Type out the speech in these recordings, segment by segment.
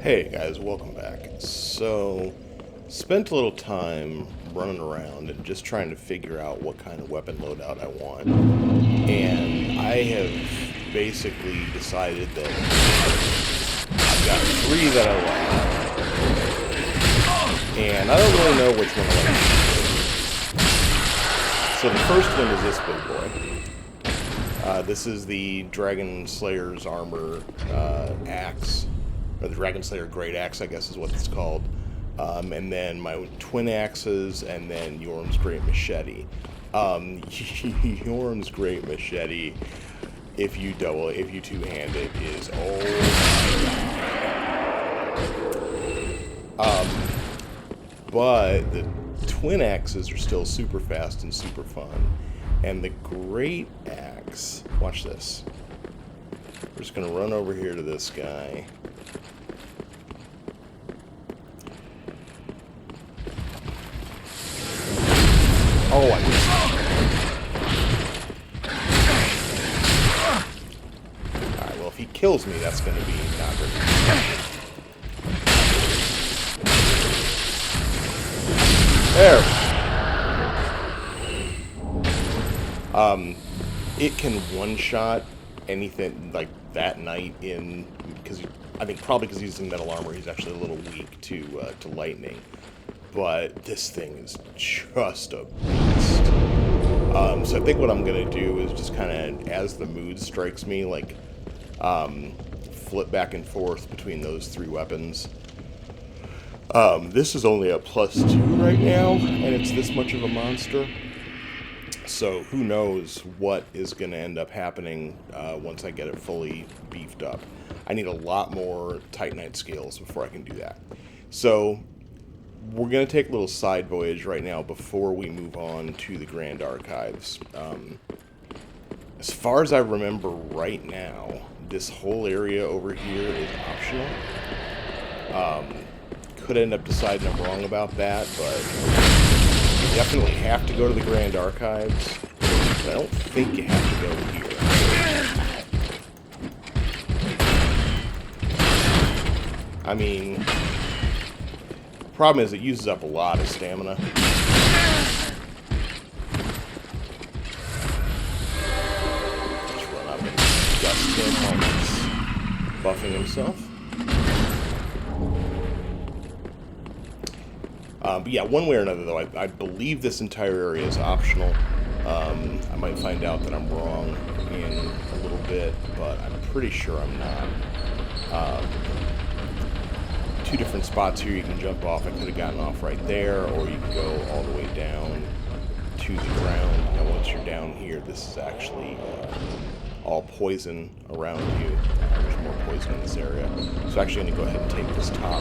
Hey guys, welcome back. So, spent a little time running around and just trying to figure out what kind of weapon loadout I want. And I have basically decided that I've got three that I like. And I don't really know which one I like. So the first one is this big boy. This is the Dragon Slayer's Armor axe. Or the Dragon Slayer Great Axe, I guess is what it's called. And then my twin axes, and then Yorm's Great Machete. Yorm's Great Machete, if you two-hand it, is but the twin axes are still super fast and super fun. And the Great Axe, watch this. We're just gonna run over here to this guy. Oh, I missed. Alright, well, if he kills me, that's going to be not good. There. It can one-shot anything like that knight in, because I think probably because he's in metal armor, he's actually a little weak to lightning. But this thing is just a beast. So I think what I'm going to do is just kind of, as the mood strikes me, like, flip back and forth between those three weapons. This is only a +2 right now, and it's this much of a monster. So who knows what is going to end up happening once I get it fully beefed up. I need a lot more Titanite scales before I can do that. So we're going to take a little side voyage right now before we move on to the Grand Archives. As far as I remember right now, this whole area over here is optional. Could end up deciding I'm wrong about that, but you definitely have to go to the Grand Archives. But I don't think you have to go here. I mean, problem is it uses up a lot of stamina. Just run up and dust him while he's buffing himself. But yeah, one way or another though, I believe this entire area is optional. I might find out that I'm wrong in a little bit, but I'm pretty sure I'm not. Two different spots here you can jump off. I could have gotten off right there, or you can go all the way down to the ground. Now once you're down here, this is actually all poison around you. There's more poison in this area. So actually I'm going to go ahead and take this top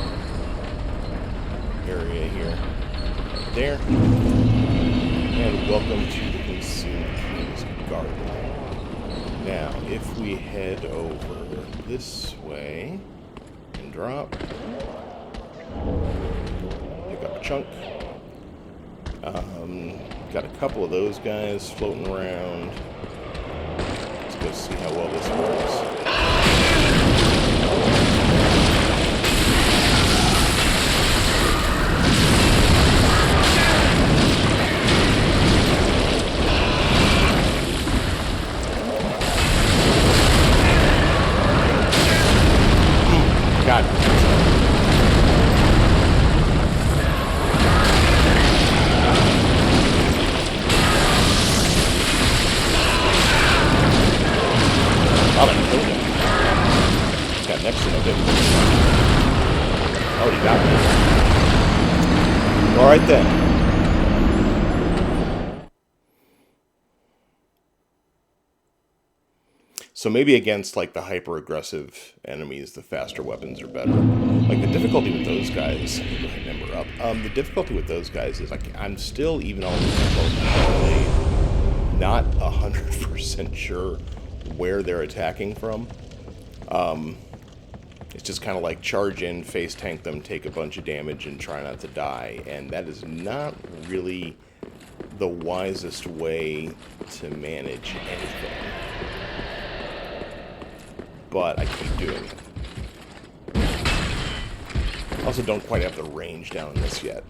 area here, right there. And welcome to the Consumed King's Garden. Now, if we head over this way and drop, pick up a chunk. Got a couple of those guys floating around. Let's go see how well this works. God. Oh, I killed him. Got next to no bit. Oh, he got me. Alright then. So maybe against like the hyper-aggressive enemies, the faster weapons are better. Like the difficulty with those guys, go ahead and number up. The difficulty with those guys is like I'm still, even on the difficulty, not 100% sure where they're attacking from. It's just kind of like charge in, face tank them, take a bunch of damage, and try not to die. And that is not really the wisest way to manage anything. But I keep doing it. Also don't quite have the range down in this yet.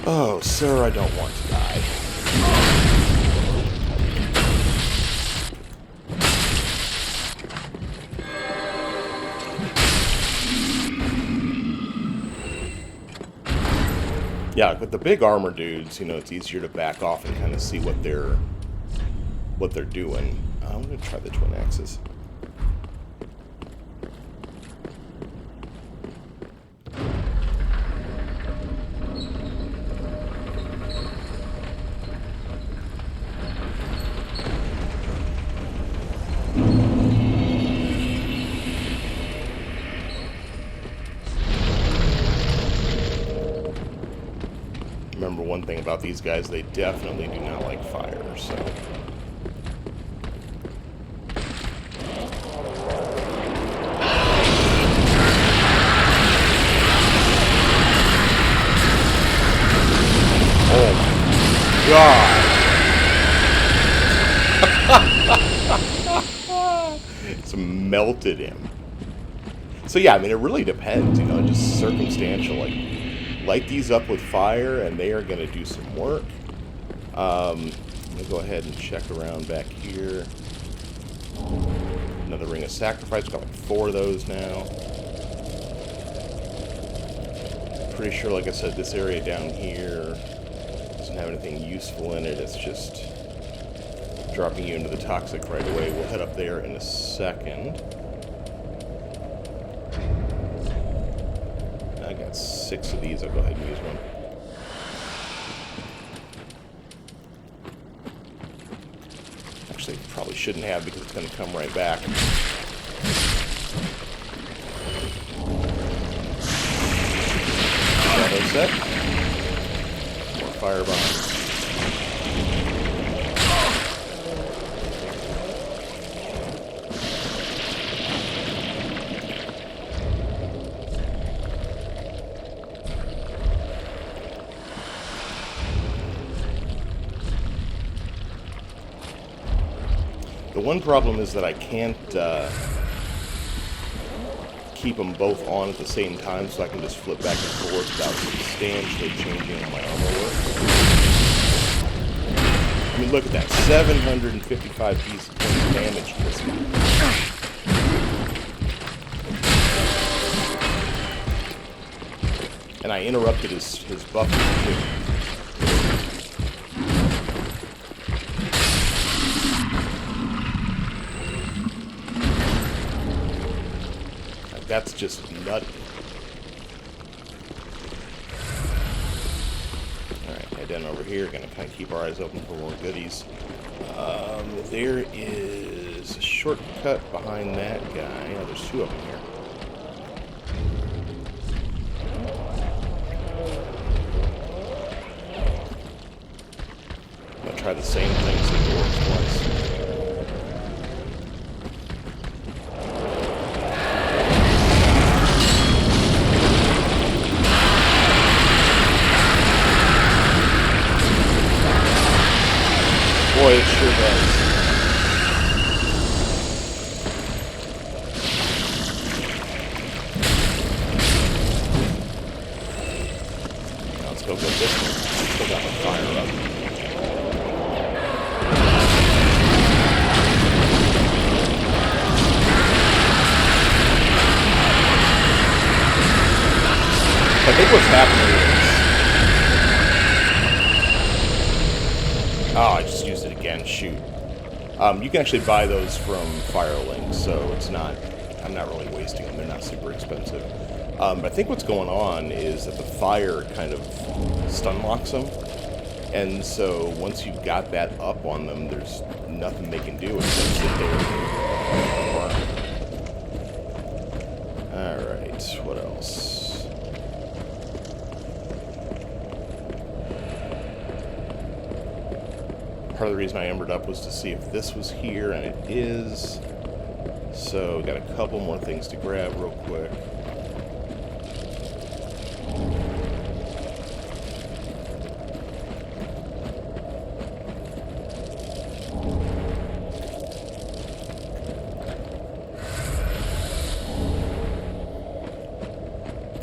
Oh, sir, I don't want to die. Yeah, with the big armor dudes, you know, it's easier to back off and kind of see what they're doing. I'm gonna try the twin axes. Remember one thing about these guys, they definitely do not like fire, so... Oh my god! It's melted him. So yeah, I mean, it really depends, you know, just circumstantial, like... Light these up with fire, and they are going to do some work. I'm going to go ahead and check around back here. Another Ring of Sacrifice. Got like 4 of those now. Pretty sure, like I said, this area down here doesn't have anything useful in it. It's just dropping you into the toxic right away. We'll head up there in a second. I got 6 of these. I'll go ahead and use one. Actually, probably shouldn't have because it's going to come right back. Shadow set. More fire bombs. The one problem is that I can't keep them both on at the same time, so I can just flip back and forth without substantially changing how my armor works. I mean, look at that. 755 points of damage to this guy. And I interrupted his buffing too. That's just nutty. Alright, head down over here. Gonna kind of keep our eyes open for more goodies. There is a shortcut behind that guy. Oh, there's 2 of them here. I'm gonna try the same thing, see if it works twice. Boy, it sure does. Now let's go get this one. Still got my fire up. I think what's happening is... Oh, I just used it again. Shoot. You can actually buy those from Firelink, so it's not... I'm not really wasting them. They're not super expensive. But I think what's going on is that the fire kind of stun locks them. And so once you've got that up on them, there's nothing they can do except sit there and burn. Alright, what else? Part of the reason I embered up was to see if this was here, and it is. So, got a couple more things to grab real quick.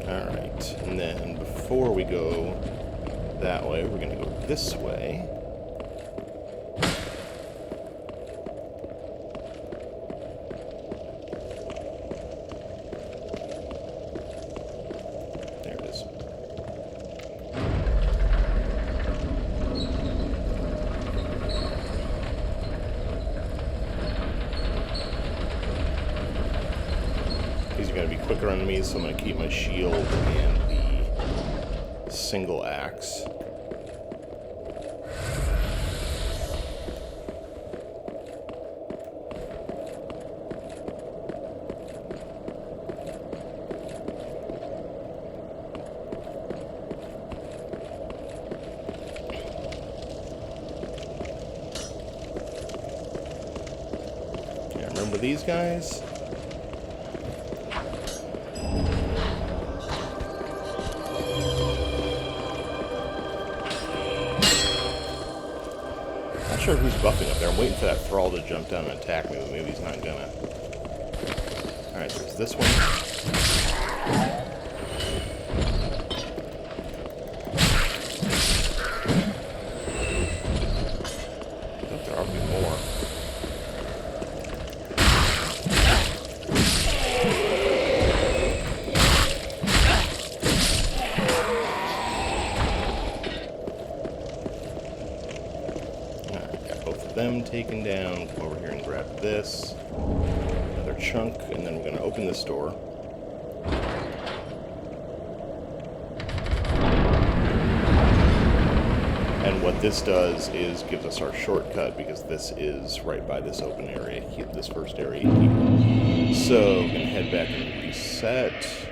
Alright, and then before we go that way, we're going to go this way. Quicker enemies, so I'm going to keep my shield and the single axe. Yeah, remember these guys? Not sure who's buffing up there. I'm waiting for that thrall to jump down and attack me, but maybe he's not gonna. Alright, there's this one. I think there ought to be more. Them taken down. Come over here and grab this. Another chunk, and then we're going to open this door. And what this does is gives us our shortcut, because this is right by this open area, this first area here. So, I'm going to head back and reset.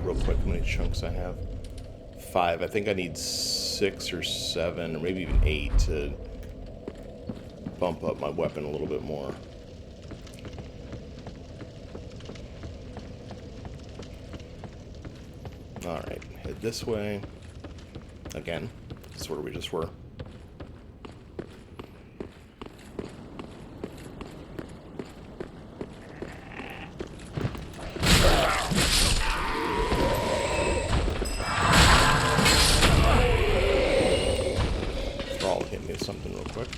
Real quick how many chunks I have. 5. I think I need 6 or 7 or maybe even 8 to bump up my weapon a little bit more. Alright, head this way. Again, that's where we just were. Something real quick.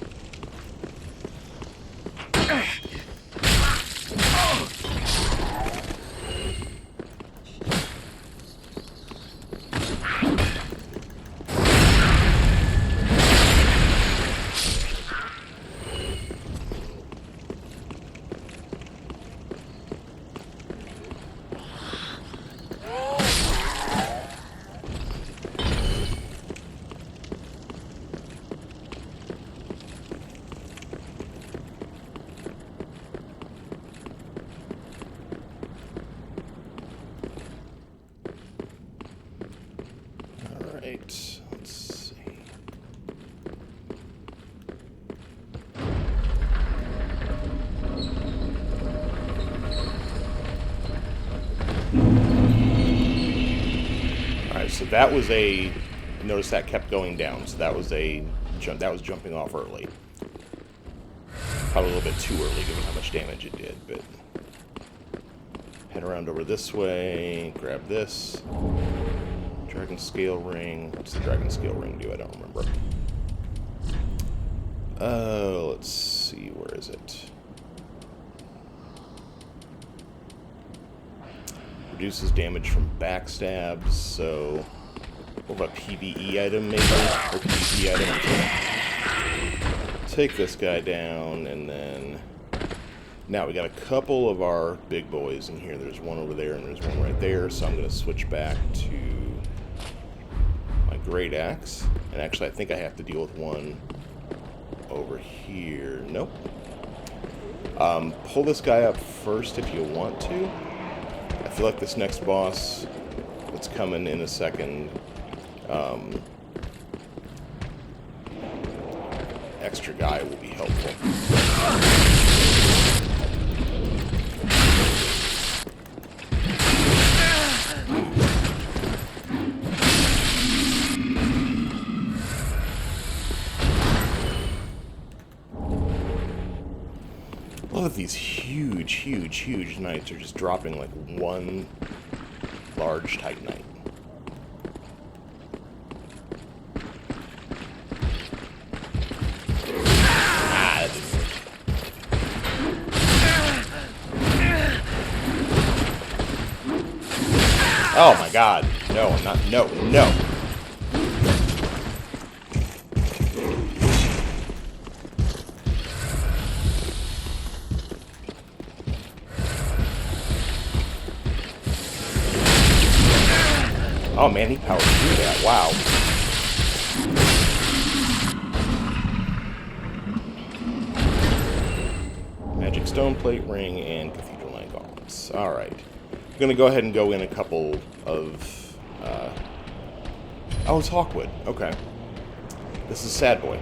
Let's see. Alright, so that was a... Notice that kept going down, so that was a jump. That was jumping off early. Probably a little bit too early given how much damage it did, but... Head around over this way, grab this. Dragon Scale Ring. What's the Dragon Scale Ring do? I don't remember. Let's see, where is it? Reduces damage from backstabs, so... What about a PvE item, maybe? Or PvP item? Take this guy down, and then... Now, we got a couple of our big boys in here. There's one over there, and there's one right there, so I'm going to switch back to my Great Axe. And actually, I think I have to deal with one over here. Nope. Pull this guy up first if you want to. I feel like this next boss that's coming in a second, extra guy will be helpful. A lot of these huge knights are just dropping like one large titanite. Oh my god. No, I'm not. No, no. Oh man, he powered through that. Wow. Magic stone plate, ring, and cathedral knight gauntlets. Alright. I'm going to go ahead and go in a couple of... Oh, it's Hawkwood. Okay. This is Sad Boy.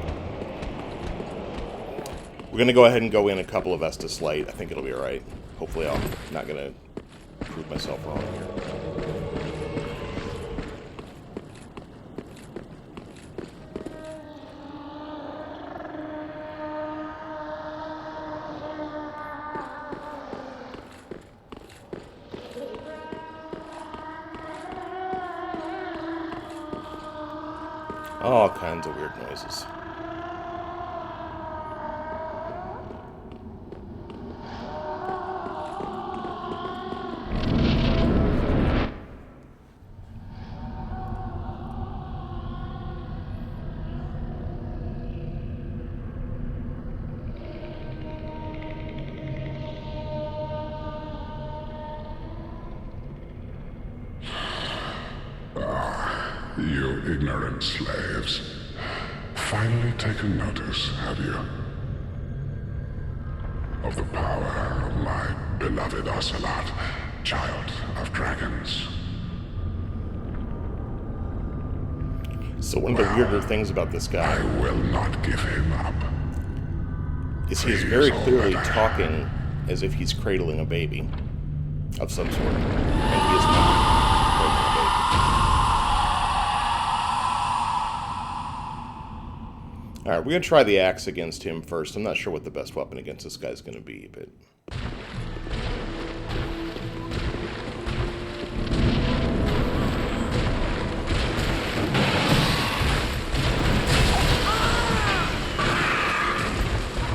We're going to go ahead and go in a couple of Estus Light. I think it'll be alright. Hopefully I'm not going to prove myself wrong here. All kinds of weird noises. You ignorant slaves. Finally taken notice, have you? Of the power of my beloved Ocelot, child of dragons. So one of the weirder things about this guy... I will not give him up. Is he is very clearly talking as if he's cradling a baby of some sort. And he is not cradling a baby. Alright, we're going to try the axe against him first. I'm not sure what the best weapon against this guy is going to be, but...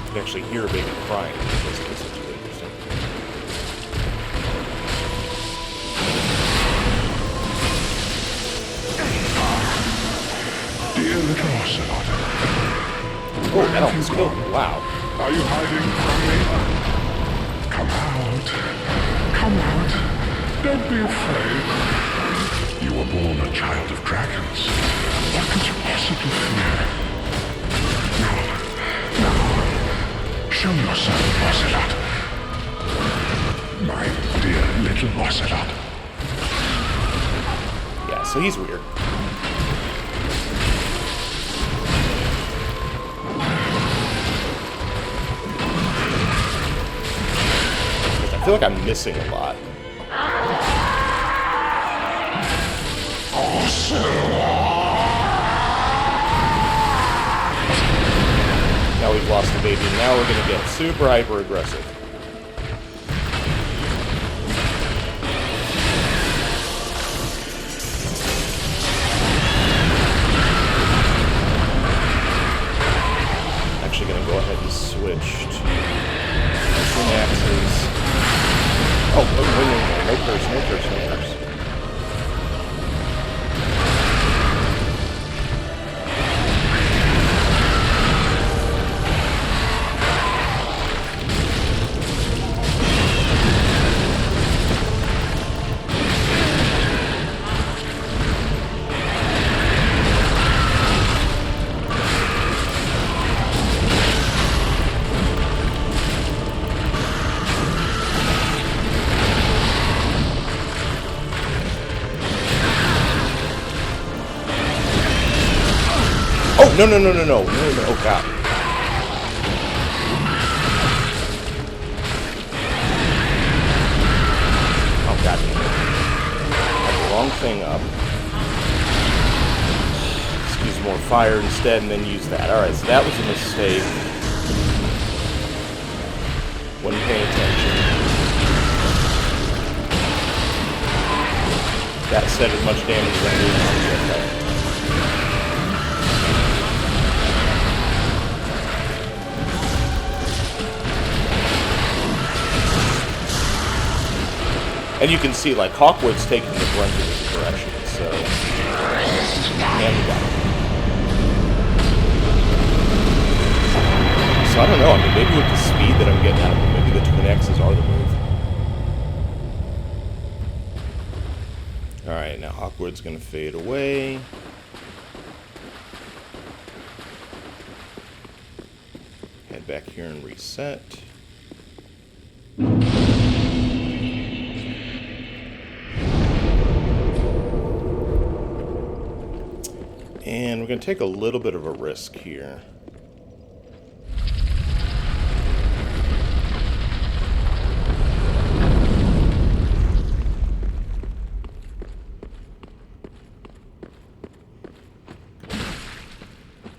You can actually hear a baby crying. This is really interesting. Dear little Ocelot. Oh, that almost killed me. Wow. Are you hiding from me? Come out. Come out. Don't be afraid. You were born a child of dragons. What could you possibly fear? Now, show yourself, Ocelot. My dear little Ocelot. Yeah, so he's weird. I feel like I'm missing a lot. Now we've lost the baby, and now we're going to get super hyper aggressive. Actually going to go ahead and switch to twin axes. Oh, no curse, no curse, no curse. No, no, no, no, no, no, no. Oh, God. Oh, God. Got the wrong thing up. Just use more fire instead and then use that. Alright, so that was a mistake. Wasn't paying attention. That said as much damage as I needed to get that. And you can see, like, Hawkwood's taking the brunt of this direction, so... And we got it. So I don't know, I mean, maybe with the speed that I'm getting out of it, maybe the twin X's are the move. Alright, now Hawkwood's gonna fade away. Head back here and reset. And we're going to take a little bit of a risk here. I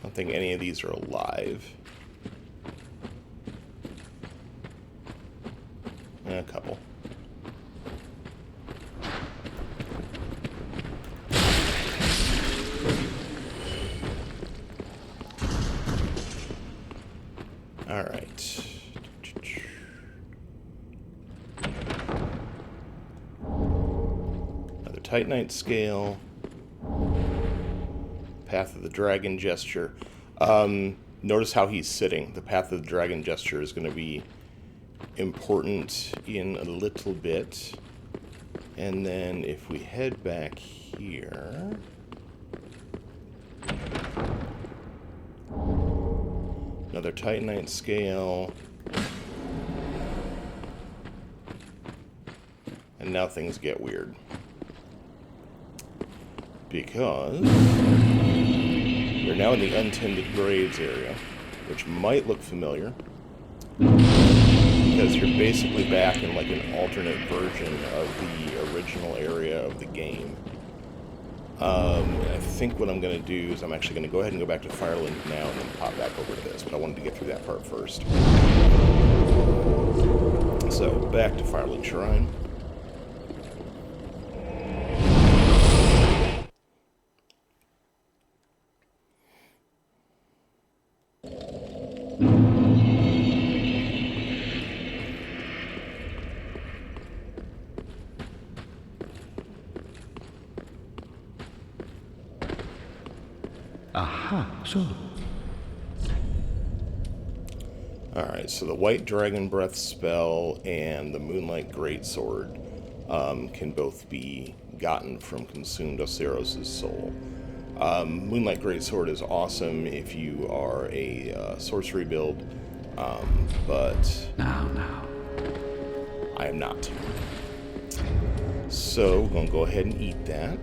don't think any of these are alive. A couple. All right. Another Titanite scale. Path of the Dragon gesture. Notice how he's sitting. The Path of the Dragon gesture is going to be important in a little bit. And then if we head back here... Another Titanite scale. And now things get weird. Because we're now in the untended graves area, which might look familiar. Because you're basically back in like an alternate version of the original area of the game. I think what I'm going to do is I'm actually going to go ahead and go back to Firelink now and then pop back over to this, but I wanted to get through that part first. So, back to Firelink Shrine. Aha, so. Alright, so the White Dragon Breath spell and the Moonlight Greatsword can both be gotten from consumed Oceiros' soul. Moonlight Greatsword is awesome if you are a sorcery build, but Now. I am not. So, we're going to go ahead and eat that.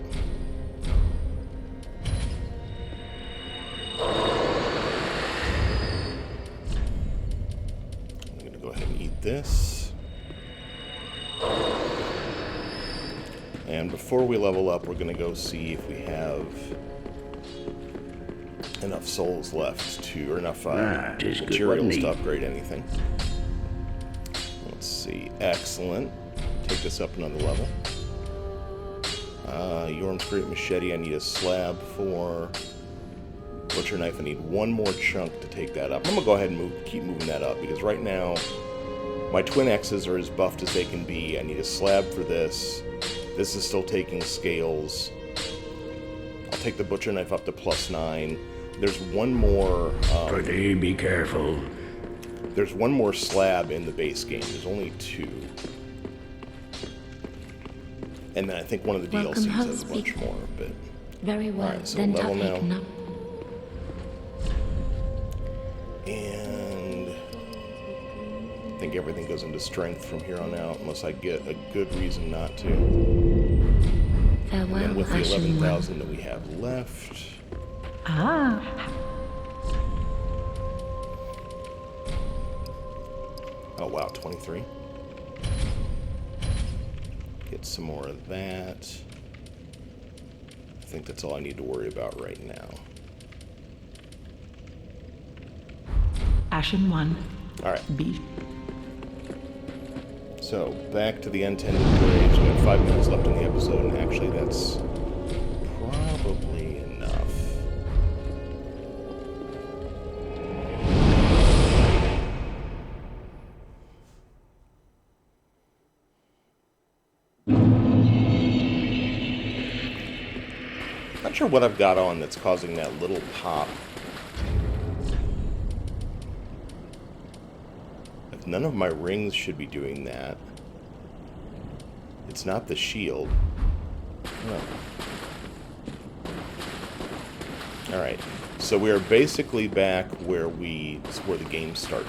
This. And before we level up, we're going to go see if we have enough souls left to, or enough materials to upgrade anything. Let's see. Excellent. Take this up another level. Yorm's Great Machete, I need a slab for. Butcher Knife, I need one more chunk to take that up. I'm going to go ahead and keep moving that up, because right now my twin X's are as buffed as they can be. I need a slab for this. This is still taking scales. I'll take the Butcher Knife up to +9. There's one more... Pretty be careful. There's one more slab in the base game. There's only 2. And then I think one of the DLCs has a bunch more, but... Very well, right, so then level now. up. And I think everything goes into strength from here on out, unless I get a good reason not to. Farewell, And with the 11,000 that we have left... Oh, wow, 23. Get some more of that. I think that's all I need to worry about right now. Ashen 1. Alright. B. So, back to the intended grades. We have 5 minutes left in the episode, and actually that's probably enough. Not sure what I've got on that's causing that little pop. Like, none of my rings should be doing that. It's not the shield. Oh. Alright, so we are basically back where the game started.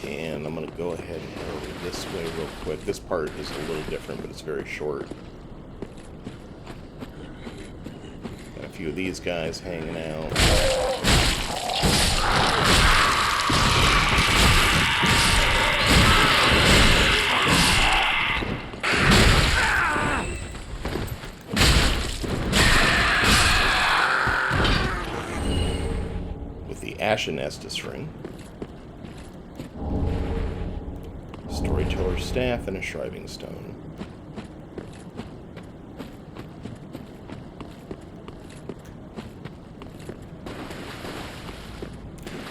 And I'm going to go ahead and head over this way real quick. This part is a little different, but it's very short. Got a few of these guys hanging out. Ashen Estus ring, storyteller's staff, and a shriving stone.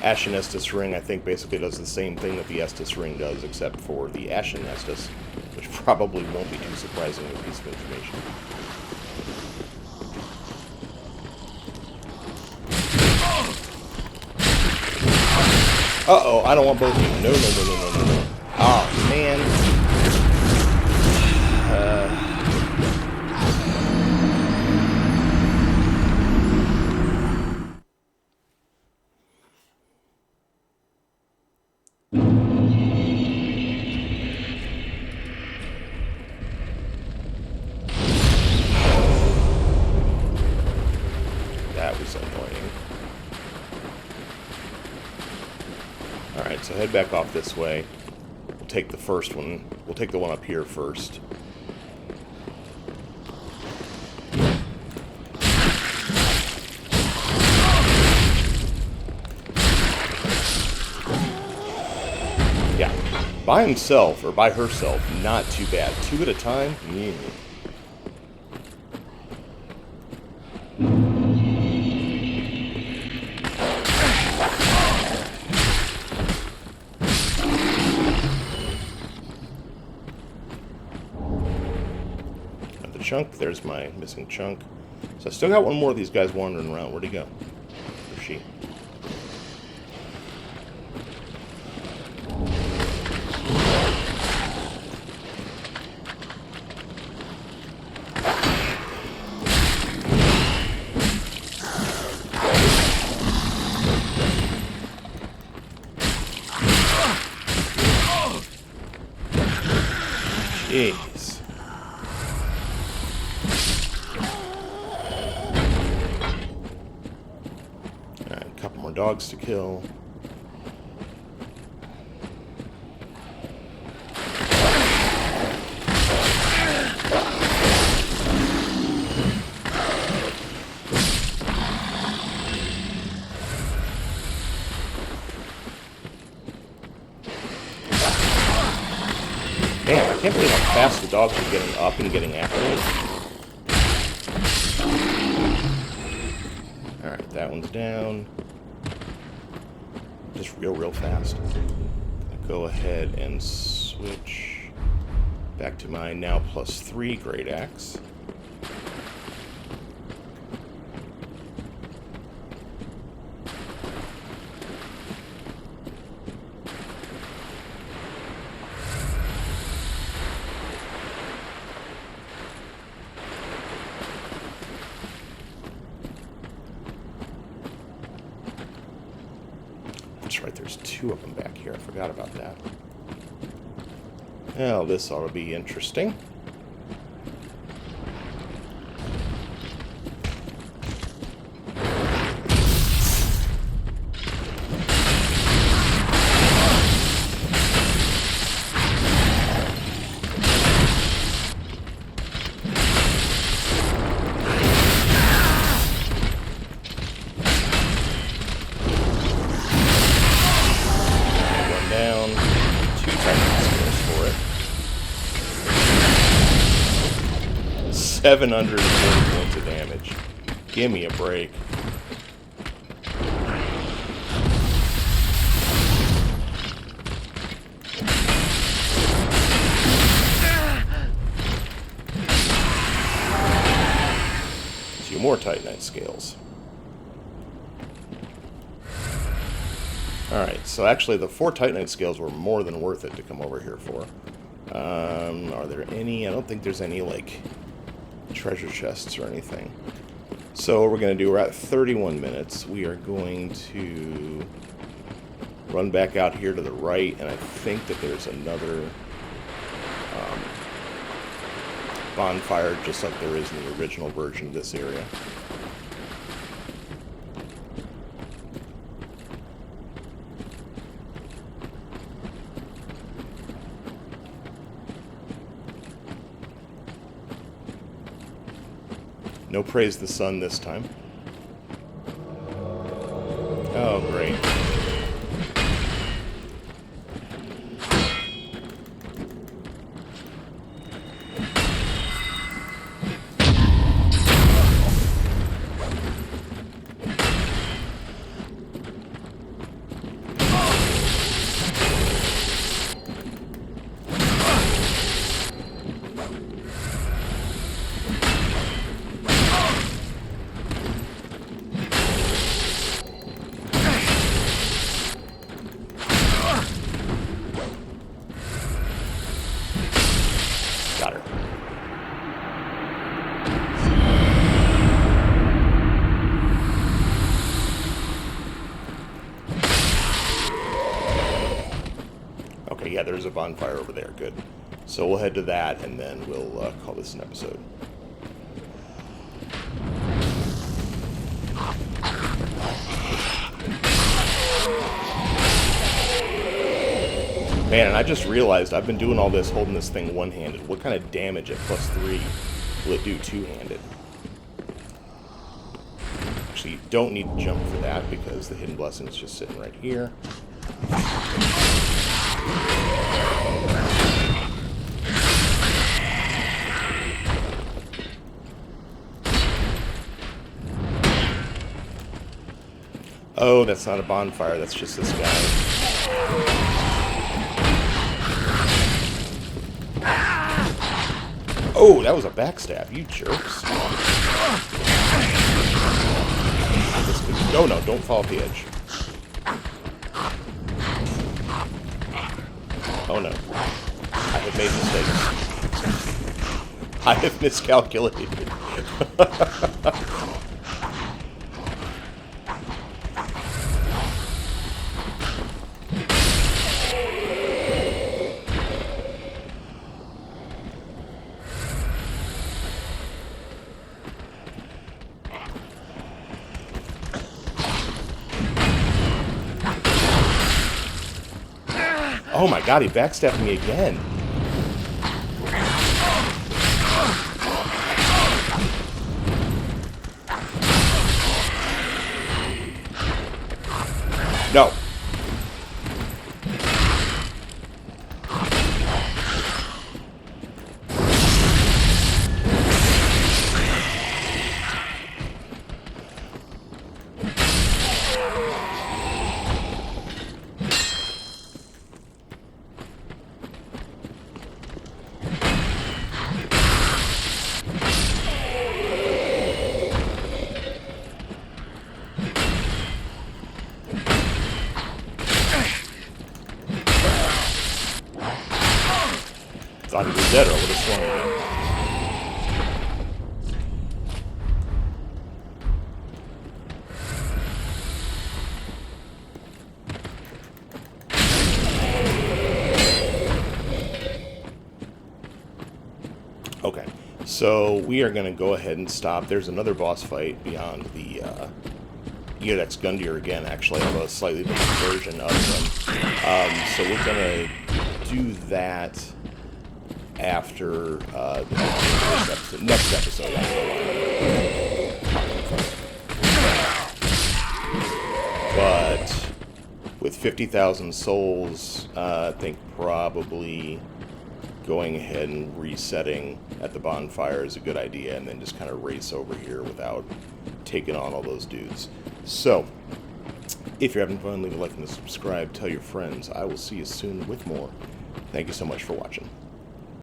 Ashen Estus ring, I think, basically does the same thing that the Estus ring does, except for the Ashen Estus, which probably won't be too surprising a piece of information. Uh-oh, I don't want both of you. No, no, no, no, no, no, no. Oh, man. That was annoying. Alright, so head back off this way. We'll take the first one. We'll take the one up here first. Yeah. By himself, or by herself, not too bad. 2 at a time? Yeah. Chunk. There's my missing chunk. So I still got one more of these guys wandering around. Where'd he go? Where's she? Jeez. Dogs to kill. Damn, I can't believe how fast the dogs are getting up and getting after me. Alright, that one's down. Just real fast. Go ahead and switch back to my now +3 Great Axe. That's right, there's 2 of them back here. I forgot about that. Well, this ought to be interesting. 740 points of damage. Give me a break. Two more Titanite scales. Alright, so actually the 4 Titanite scales were more than worth it to come over here for. Are there any? I don't think there's any, like, treasure chests or anything. So what we're going to do, we're at 31 minutes. We are going to run back out here to the right, and I think that there's another bonfire, just like there is in the original version of this area. No praise the sun this time. Oh, great. Got her. Okay, yeah, there's a bonfire over there. Good. So we'll head to that, and then we'll call this an episode. Man, and I just realized I've been doing all this holding this thing one-handed. What kind of damage at +3 will it do two-handed? Actually, you don't need to jump for that because the hidden blessing is just sitting right here. Oh, that's not a bonfire, that's just this guy. Oh, that was a backstab, you jerks. Oh no, don't fall off the edge. Oh no. I have made mistakes. I have miscalculated. Oh my god, he backstabbed me again. No. Thought he was dead, or I would have swung at him. Okay, so we are going to go ahead and stop. There's another boss fight beyond the EODX Gundyr again, actually. I have a slightly different version of them. So we're going to do that after the next episode. But with 50,000 souls, I think probably going ahead and resetting at the bonfire is a good idea, and then just kind of race over here without taking on all those dudes. So, if you're having fun, leave a like and subscribe. Tell your friends. I will see you soon with more. Thank you so much for watching.